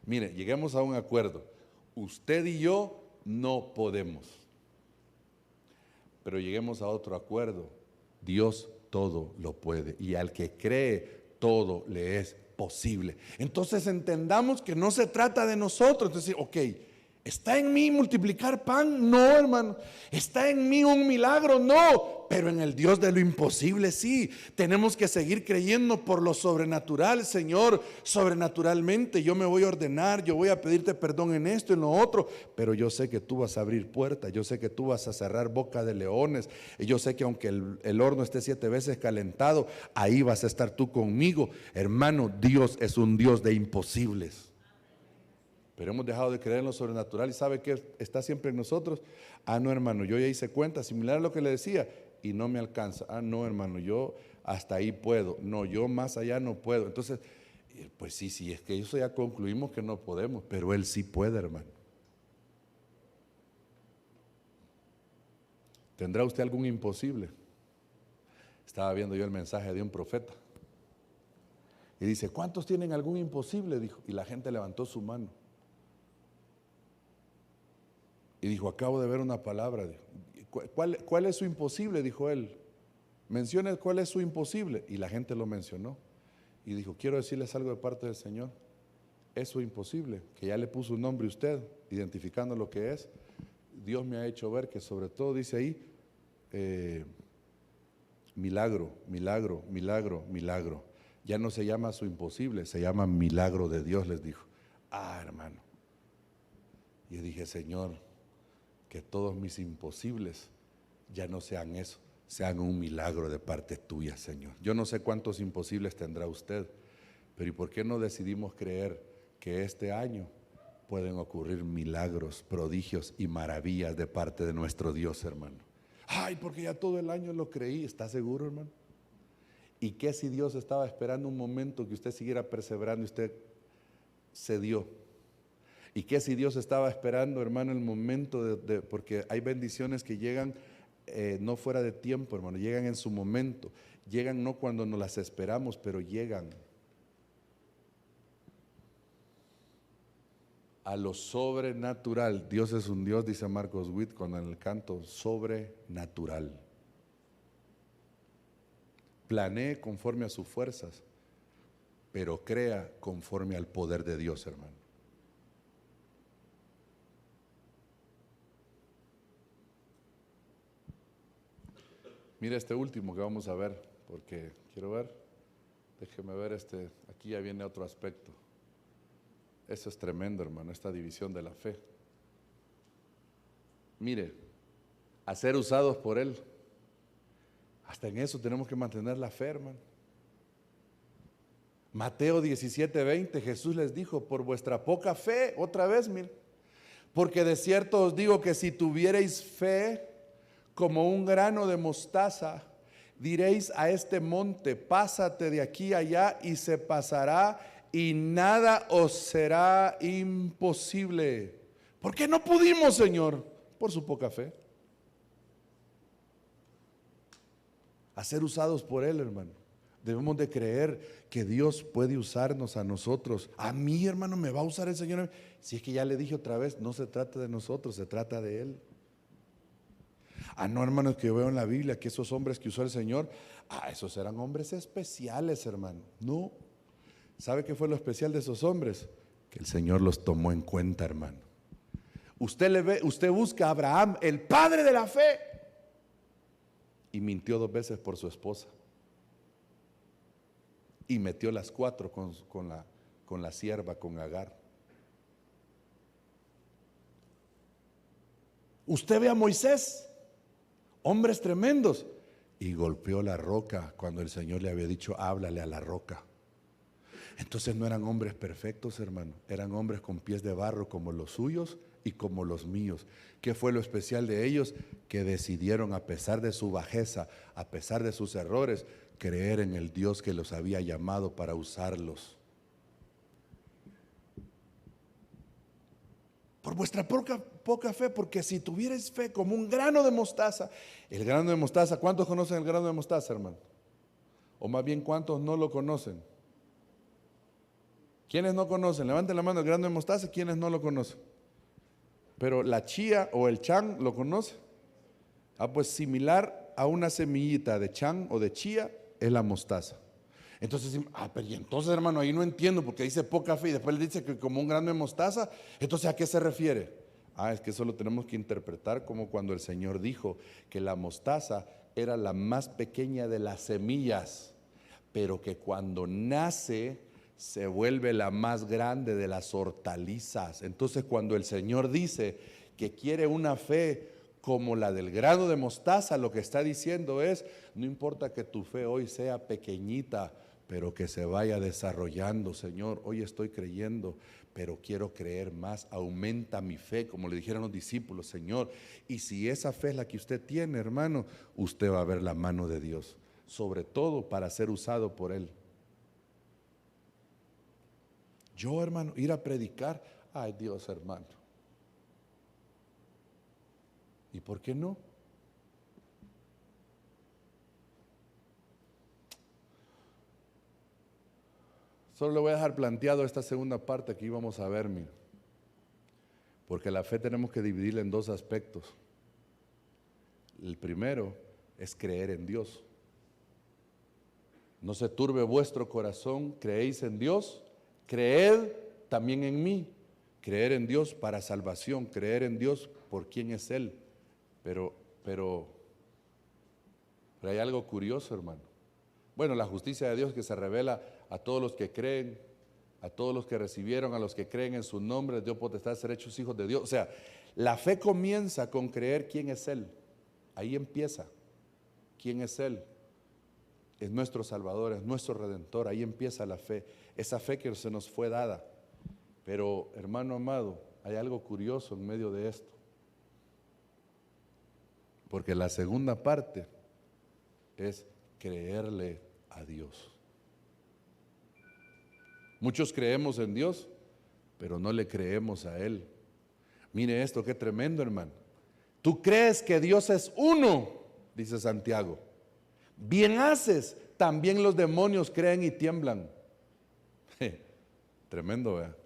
Mire, lleguemos a un acuerdo. Usted y yo no podemos. Pero lleguemos a otro acuerdo. Dios todo lo puede, y al que cree todo le es posible. Entonces entendamos que no se trata de nosotros. Entonces, ok, ¿está en mí multiplicar pan? No, hermano. ¿Está en mí un milagro? No. Pero en el Dios de lo imposible sí. Tenemos que seguir creyendo por lo sobrenatural. Señor, sobrenaturalmente yo me voy a ordenar, yo voy a pedirte perdón en esto, en lo otro, pero yo sé que tú vas a abrir puertas, yo sé que tú vas a cerrar boca de leones, y yo sé que aunque el horno esté 7 veces calentado, ahí vas a estar tú conmigo. Hermano, Dios es un Dios de imposibles. Pero hemos dejado de creer en lo sobrenatural. ¿Y sabe qué está siempre en nosotros? Ah, no, hermano, yo ya hice cuenta, similar a lo que le decía, y no me alcanza. Ah, no, hermano, yo hasta ahí puedo. No, yo más allá no puedo. Entonces, pues sí, es que eso ya concluimos que no podemos, pero Él sí puede, hermano. ¿Tendrá usted algún imposible? Estaba viendo yo el mensaje de un profeta. Y dice, ¿cuántos tienen algún imposible? Dijo, y la gente levantó su mano. Y dijo, acabo de ver una palabra. ¿Cuál es su imposible? Dijo él. Mencione cuál es su imposible. Y la gente lo mencionó. Y dijo, quiero decirles algo de parte del Señor. Es su imposible, que ya le puso un nombre a usted, identificando lo que es. Dios me ha hecho ver que sobre todo dice ahí, milagro, milagro, milagro, milagro. Ya no se llama su imposible, se llama milagro de Dios, les dijo. Ah, hermano. Y yo dije, Señor, que todos mis imposibles ya no sean eso, sean un milagro de parte tuya, Señor. Yo no sé cuántos imposibles tendrá usted, pero ¿y por qué no decidimos creer que este año pueden ocurrir milagros, prodigios y maravillas de parte de nuestro Dios, hermano? Ay, porque ya todo el año lo creí. ¿Está seguro, hermano? ¿Y qué si Dios estaba esperando un momento que usted siguiera perseverando y usted cedió? ¿Y qué si Dios estaba esperando, hermano, el momento porque hay bendiciones que llegan no fuera de tiempo, hermano, llegan en su momento, llegan no cuando nos las esperamos, pero llegan a lo sobrenatural. Dios es un Dios, dice Marcos Witt con el canto, sobrenatural. Planee conforme a sus fuerzas, pero crea conforme al poder de Dios, hermano. Mira este último que vamos a ver, porque quiero ver, déjeme ver aquí ya viene otro aspecto. Eso es tremendo, hermano, esta división de la fe. Mire, a ser usados por Él. Hasta en eso tenemos que mantener la fe, hermano. Mateo 17:20, Jesús les dijo, por vuestra poca fe, otra vez, mire, porque de cierto os digo que si tuvierais fe como un grano de mostaza, diréis a este monte, pásate de aquí a allá, y se pasará, y nada os será imposible. ¿Por qué no pudimos, Señor? Por su poca fe. A ser usados por Él, hermano. Debemos de creer que Dios puede usarnos a nosotros. A mí, hermano, me va a usar el Señor. Si es que ya le dije otra vez, no se trata de nosotros, se trata de Él. No, hermanos, que yo veo en la Biblia que esos hombres que usó el Señor, esos eran hombres especiales, hermano. No. ¿Sabe qué fue lo especial de esos hombres? Que el Señor los tomó en cuenta, hermano. Usted busca a Abraham, el padre de la fe, y mintió 2 veces por su esposa. Y metió las 4 con la sierva, con Agar. Usted ve a Moisés, hombres tremendos, y golpeó la roca cuando el Señor le había dicho, háblale a la roca. Entonces no eran hombres perfectos, hermano, eran hombres con pies de barro como los suyos y como los míos. ¿Qué fue lo especial de ellos? Que decidieron, a pesar de su bajeza, a pesar de sus errores, creer en el Dios que los había llamado para usarlos. Por vuestra poca fe, porque si tuvierais fe como un grano de mostaza. El grano de mostaza, ¿cuántos conocen el grano de mostaza, hermano? O más bien, ¿cuántos no lo conocen? ¿Quiénes no conocen? Levanten la mano, el grano de mostaza, ¿quiénes no lo conocen? Pero la chía o el chan, ¿lo conoce? Pues similar a una semillita de chan o de chía es la mostaza. Entonces, pero y entonces, hermano, ahí no entiendo, porque dice poca fe y después le dice que como un grano de mostaza. Entonces, ¿a qué se refiere? Es que eso lo tenemos que interpretar como cuando el Señor dijo que la mostaza era la más pequeña de las semillas, pero que cuando nace se vuelve la más grande de las hortalizas. Entonces, cuando el Señor dice que quiere una fe como la del grano de mostaza, lo que está diciendo es, no importa que tu fe hoy sea pequeñita, pero que se vaya desarrollando. Señor, hoy estoy creyendo, pero quiero creer más, aumenta mi fe, como le dijeron los discípulos, Señor. Y si esa fe es la que usted tiene, hermano, usted va a ver la mano de Dios, sobre todo para ser usado por Él. Yo, hermano, ir a predicar, ay Dios, hermano. ¿Y por qué no? Solo le voy a dejar planteado esta segunda parte que íbamos a ver, mire. Porque la fe tenemos que dividirla en 2 aspectos. El primero es creer en Dios. No se turbe vuestro corazón, creéis en Dios, creed también en mí. Creer en Dios para salvación, creer en Dios por quién es Él. Pero hay algo curioso, hermano. Bueno, la justicia de Dios que se revela a todos los que creen, a todos los que recibieron, a los que creen en su nombre, Dios potestad de ser hechos hijos de Dios. O sea, la fe comienza con creer quién es Él. Ahí empieza. ¿Quién es Él? Es nuestro Salvador, es nuestro Redentor. Ahí empieza la fe, esa fe que se nos fue dada. Pero, hermano amado, hay algo curioso en medio de esto. Porque la segunda parte es creerle a Dios. Muchos creemos en Dios, pero no le creemos a Él. Mire esto, qué tremendo, hermano. Tú crees que Dios es uno, dice Santiago. Bien haces, también los demonios creen y tiemblan. Tremendo, ¿verdad?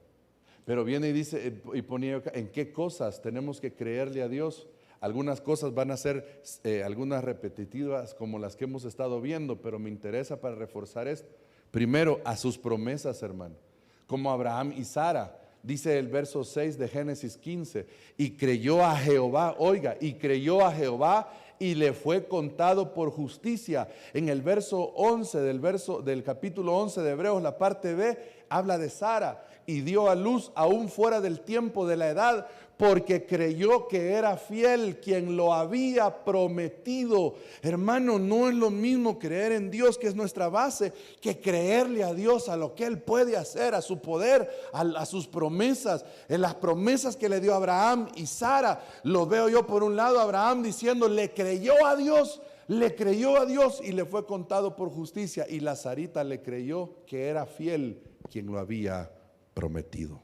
Pero viene y dice, y ponía acá, ¿en qué cosas tenemos que creerle a Dios? Algunas cosas van a ser, algunas repetitivas como las que hemos estado viendo, pero me interesa para reforzar esto. Primero, a sus promesas, hermano, como Abraham y Sara. Dice el verso 6 de Génesis 15, y creyó a Jehová, oiga, y creyó a Jehová y le fue contado por justicia. En el verso 11 del capítulo 11 de Hebreos, la parte B, habla de Sara, y dio a luz aún fuera del tiempo de la edad, porque creyó que era fiel quien lo había prometido. Hermano, no es lo mismo creer en Dios, que es nuestra base, que creerle a Dios, a lo que Él puede hacer, a su poder, a sus promesas. En las promesas que le dio a Abraham y Sara, lo veo yo por un lado, Abraham diciendo, le creyó a Dios y le fue contado por justicia. Y la Sarita le creyó que era fiel quien lo había prometido.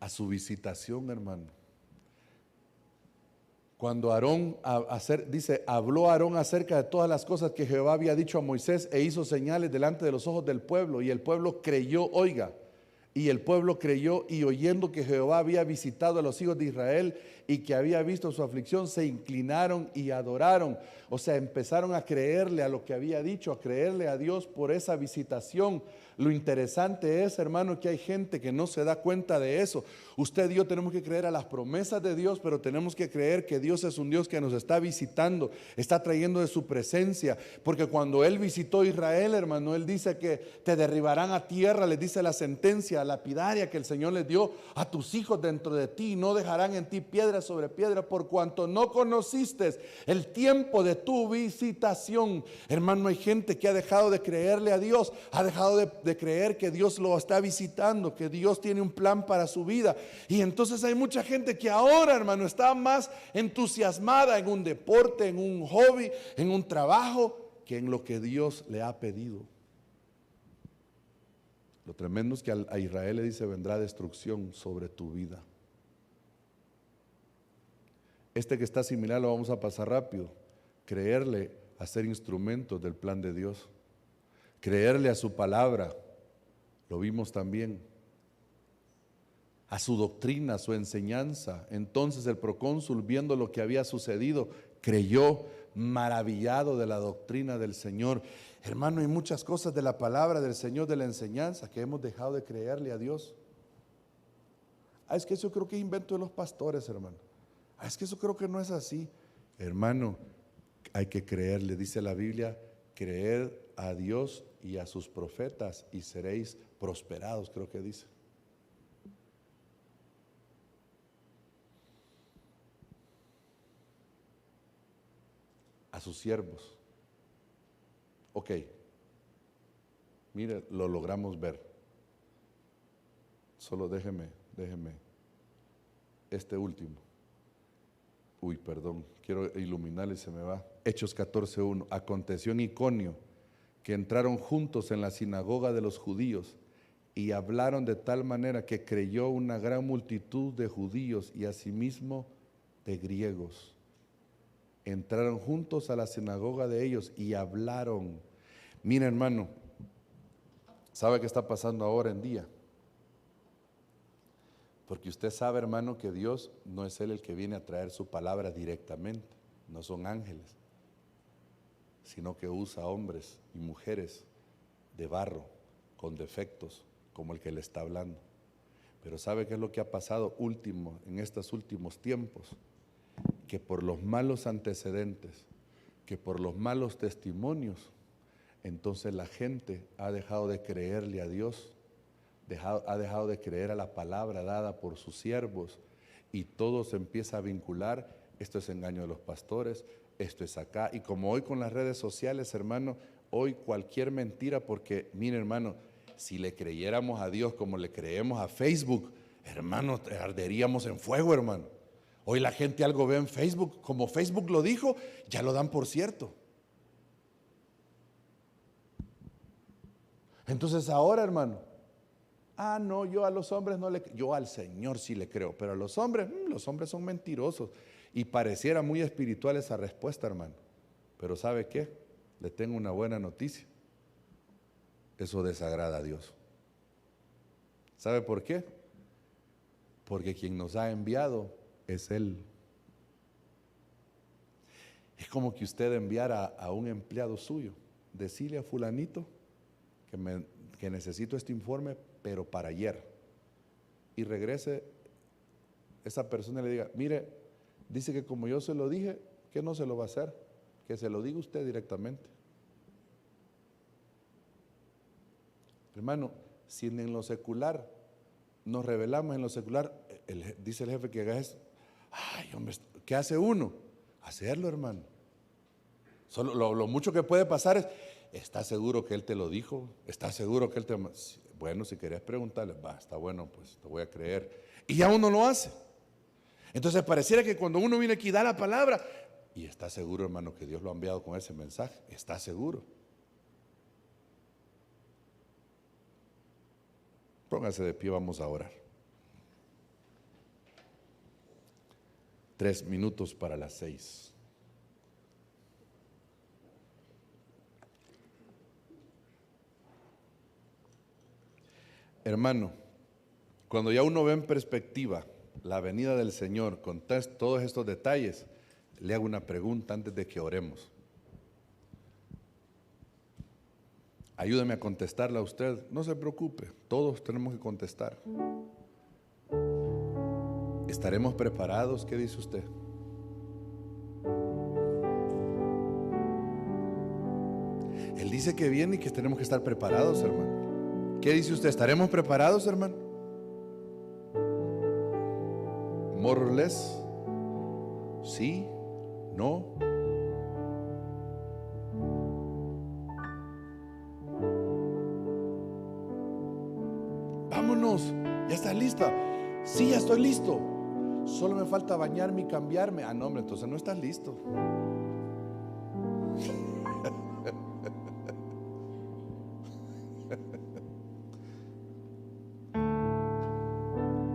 A su visitación, hermano. Cuando Aarón, dice, habló Aarón acerca de todas las cosas que Jehová había dicho a Moisés e hizo señales delante de los ojos del pueblo, y el pueblo creyó, oiga, y el pueblo creyó, y oyendo que Jehová había visitado a los hijos de Israel y que había visto su aflicción, se inclinaron y adoraron. O sea, empezaron a creerle a lo que había dicho, a creerle a Dios por esa visitación. Lo interesante es, hermano, que hay gente que no se da cuenta de eso. Usted y yo tenemos que creer a las promesas de Dios, pero tenemos que creer que Dios es un Dios que nos está visitando, está trayendo de su presencia. Porque cuando Él visitó a Israel, hermano, Él dice que te derribarán a tierra, les dice la sentencia lapidaria que el Señor les dio a tus hijos dentro de ti, no dejarán en ti piedra sobre piedra, por cuanto no conociste el tiempo de tu visitación. Hermano, hay gente que ha dejado de creerle a Dios, ha dejado de creer que Dios lo está visitando, que Dios tiene un plan para su vida. Y entonces hay mucha gente que ahora, hermano, está más entusiasmada en un deporte, en un hobby, en un trabajo, que en lo que Dios le ha pedido. Lo tremendo es que a Israel le dice, vendrá destrucción sobre tu vida. Este que está similar lo vamos a pasar rápido. Creerle a ser instrumentos del plan de Dios. Creerle a su palabra, lo vimos también. A su doctrina, a su enseñanza. Entonces el procónsul, viendo lo que había sucedido, creyó, maravillado de la doctrina del Señor. Hermano, hay muchas cosas de la palabra del Señor, de la enseñanza, que hemos dejado de creerle a Dios. Es que eso creo que es invento de los pastores, hermano. Es que eso creo que no es así. Hermano, hay que creerle, dice la Biblia, creer a Dios y a sus profetas y seréis prosperados, creo que dice. A sus siervos. Ok, mire, lo logramos ver. Solo déjeme este último. Perdón, quiero iluminarle y se me va. Hechos 14:1. Aconteció en Iconio que entraron juntos en la sinagoga de los judíos y hablaron de tal manera que creyó una gran multitud de judíos y asimismo de griegos. Entraron juntos a la sinagoga de ellos y hablaron. Mira, hermano, ¿sabe qué está pasando ahora en día? Porque usted sabe, hermano, que Dios no es Él el que viene a traer su palabra directamente, no son ángeles, sino que usa hombres y mujeres de barro, con defectos, como el que le está hablando. Pero ¿sabe qué es lo que ha pasado en estos últimos tiempos? Que por los malos antecedentes, que por los malos testimonios, entonces la gente ha dejado de creerle a Dios, ha dejado de creer a la palabra dada por sus siervos, y todo se empieza a vincular. Esto es engaño de los pastores, esto es acá. Y como hoy con las redes sociales, hermano, hoy cualquier mentira, porque mire, hermano, si le creyéramos a Dios como le creemos a Facebook, hermano, arderíamos en fuego, hermano. Hoy la gente algo ve en Facebook, como Facebook lo dijo, ya lo dan por cierto. Entonces ahora, hermano, no, yo a los hombres no le creo, yo al Señor sí le creo, pero a los hombres son mentirosos. Y pareciera muy espiritual esa respuesta, hermano. Pero ¿sabe qué? Le tengo una buena noticia. Eso desagrada a Dios. ¿Sabe por qué? Porque quien nos ha enviado es Él. Es como que usted enviara a un empleado suyo, decirle a fulanito que necesito este informe, pero para ayer. Y regrese esa persona y le diga, mire, dice que como yo se lo dije, que no se lo va a hacer, que se lo diga usted directamente. Hermano, si en lo secular nos rebelamos en lo secular, dice el jefe que haga eso. Ay, hombre, ¿qué hace uno? Hacerlo, hermano. Solo lo mucho que puede pasar es, ¿estás seguro que él te lo dijo? ¿Estás seguro que él te... Bueno, si querés preguntarle, va, está bueno, pues te voy a creer. Y ya uno lo hace. Entonces pareciera que cuando uno viene aquí da la palabra, y está seguro, hermano, que Dios lo ha enviado con ese mensaje. Está seguro. Póngase de pie, vamos a orar. 3 minutos para las 6. Hermano, cuando ya uno ve en perspectiva la venida del Señor con todos estos detalles, le hago una pregunta antes de que oremos. Ayúdeme a contestarla a usted. No se preocupe, todos tenemos que contestar. ¿Estaremos preparados? ¿Qué dice usted? Él dice que viene y que tenemos que estar preparados, hermano. ¿Qué dice usted? ¿Estaremos preparados, hermano? More or less. ¿Sí? ¿No? Vámonos, ya está lista. Sí, ya estoy listo. Solo me falta bañarme y cambiarme. Ah, no, hombre, entonces no estás listo.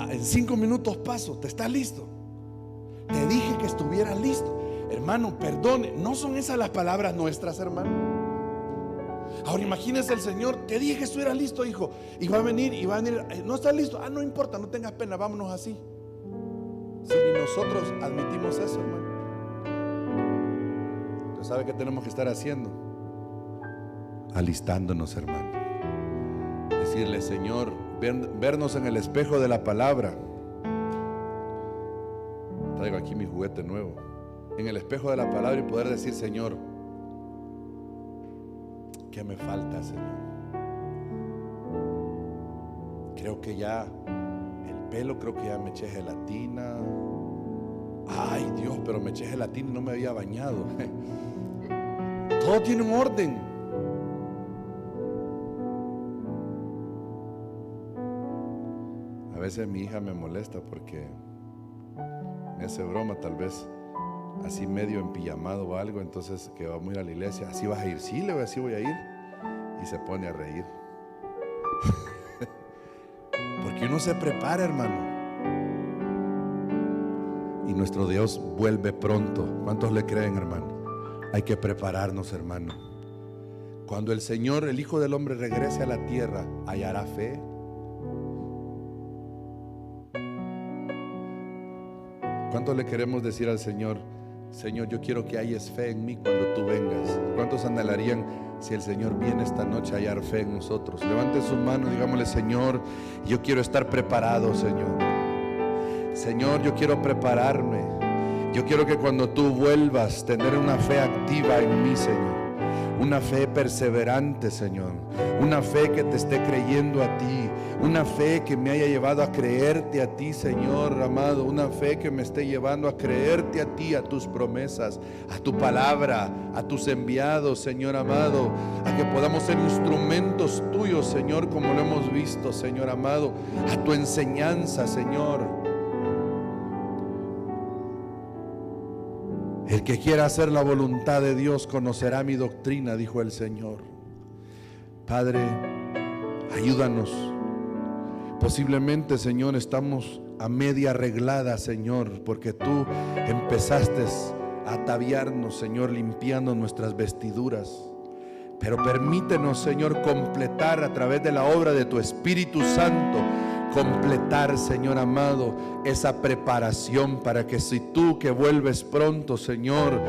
En 5 minutos paso, ¿te estás listo? Te dije que estuvieras listo. Hermano, perdone, no son esas las palabras nuestras, hermano. Ahora imagínese el Señor, te dije que estuvieras listo, hijo, y va a venir, no estás listo, no importa, no tengas pena, vámonos así. Si ni nosotros admitimos eso, hermano. Entonces, ¿sabe qué tenemos que estar haciendo? Alistándonos, hermano. Decirle, Señor, vernos en el espejo de la palabra. Traigo aquí mi juguete nuevo. En el espejo de la palabra y poder decir, Señor, ¿qué me falta, Señor? Creo que ya el pelo, creo que ya me eché gelatina. Ay, Dios, pero me eché gelatina y no me había bañado. Todo tiene un orden. A veces mi hija me molesta porque me hace broma, tal vez así medio empijamado o algo, entonces que vamos a ir a la iglesia. ¿Así vas a ir? Sí, le voy, así voy a ir. Y se pone a reír. Porque uno se prepara, hermano. Y nuestro Dios vuelve pronto. ¿Cuántos le creen, hermano? Hay que prepararnos, hermano. Cuando el Señor, el Hijo del Hombre, regrese a la tierra, ¿hallará fe? ¿Cuántos le queremos decir al Señor, Señor, yo quiero que hayas fe en mí cuando tú vengas? ¿Cuántos anhelarían si el Señor viene esta noche a hallar fe en nosotros? Levanten sus manos y digámosle, Señor, yo quiero estar preparado, Señor. Señor, yo quiero prepararme. Yo quiero que cuando tú vuelvas, tener una fe activa en mí, Señor. Una fe perseverante, Señor. Una fe que te esté creyendo a ti. Una fe que me haya llevado a creerte a ti, Señor amado. Una fe que me esté llevando a creerte a ti, a tus promesas, a tu palabra, a tus enviados, Señor amado. A que podamos ser instrumentos tuyos, Señor, como lo hemos visto, Señor amado. A tu enseñanza, Señor. El que quiera hacer la voluntad de Dios conocerá mi doctrina, dijo el Señor. Padre, ayúdanos. Posiblemente, Señor, estamos a media arreglada, Señor, porque tú empezaste a ataviarnos, Señor, limpiando nuestras vestiduras. Pero permítenos, Señor, completar a través de la obra de tu Espíritu Santo, completar, Señor amado, esa preparación para que si tú que vuelves pronto, Señor,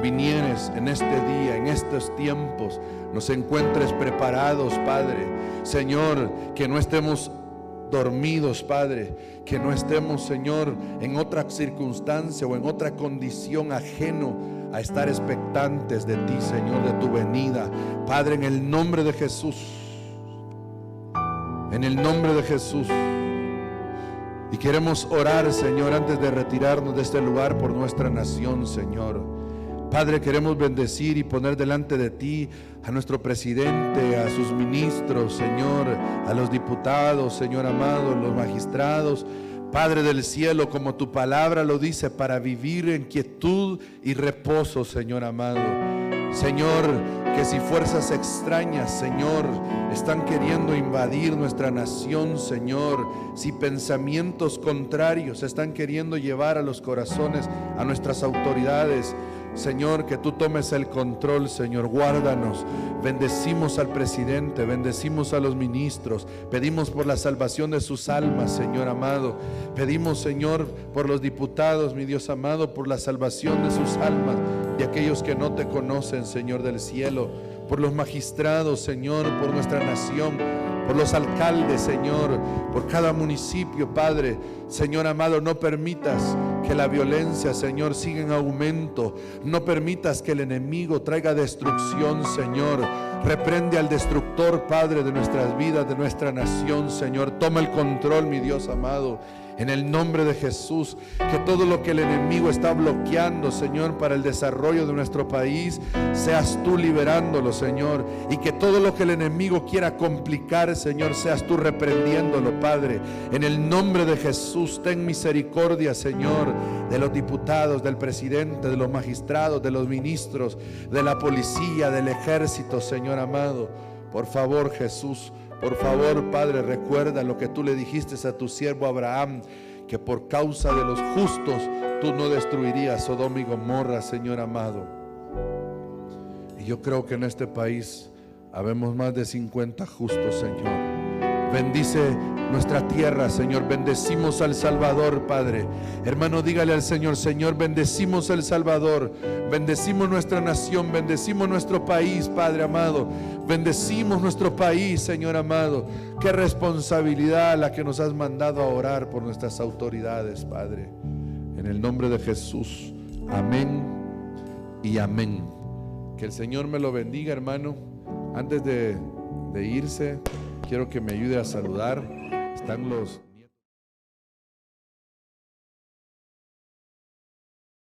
vinieres en este día, en estos tiempos, nos encuentres preparados, Padre. Señor, que no estemos dormidos, Padre, que no estemos, Señor, en otra circunstancia o en otra condición ajeno a estar expectantes de ti, Señor, de tu venida. Padre, en el nombre de Jesús, en el nombre de Jesús. Y queremos orar, Señor, antes de retirarnos de este lugar por nuestra nación, Señor. Padre, queremos bendecir y poner delante de ti a nuestro presidente, a sus ministros, Señor, a los diputados, Señor amado, los magistrados. Padre del cielo, como tu palabra lo dice, para vivir en quietud y reposo, Señor amado. Señor, que si fuerzas extrañas, Señor, están queriendo invadir nuestra nación, Señor, si pensamientos contrarios están queriendo llevar a los corazones a nuestras autoridades, Señor, que tú tomes el control, Señor, guárdanos. Bendecimos al presidente, bendecimos a los ministros, pedimos por la salvación de sus almas, Señor amado. Pedimos, Señor, por los diputados, mi Dios amado, por la salvación de sus almas, de aquellos que no te conocen, Señor del cielo. Por los magistrados, Señor, por nuestra nación, por los alcaldes, Señor, por cada municipio, Padre. Señor amado, no permitas que la violencia, Señor, siga en aumento. No permitas que el enemigo traiga destrucción, Señor. Reprende al destructor, Padre, de nuestras vidas, de nuestra nación, Señor. Toma el control, mi Dios amado. En el nombre de Jesús, que todo lo que el enemigo está bloqueando, Señor, para el desarrollo de nuestro país, seas tú liberándolo, Señor. Y que todo lo que el enemigo quiera complicar, Señor, seas tú reprendiéndolo, Padre. En el nombre de Jesús, ten misericordia, Señor, de los diputados, del presidente, de los magistrados, de los ministros, de la policía, del ejército, Señor amado. Por favor, Jesús, por favor, Padre, recuerda lo que tú le dijiste a tu siervo Abraham, que por causa de los justos tú no destruirías Sodoma y Gomorra, Señor amado. Y yo creo que en este país habemos más de 50 justos, Señor. Bendice nuestra tierra, Señor. Bendecimos al Salvador, Padre. Hermano, dígale al Señor: Señor, bendecimos El Salvador, bendecimos nuestra nación, bendecimos nuestro país, Padre amado. Bendecimos nuestro país, Señor amado. Qué responsabilidad la que nos has mandado a orar por nuestras autoridades, Padre. En el nombre de Jesús, amén y amén. Que el Señor me lo bendiga, hermano. Antes de irse, quiero que me ayude a saludar. Están los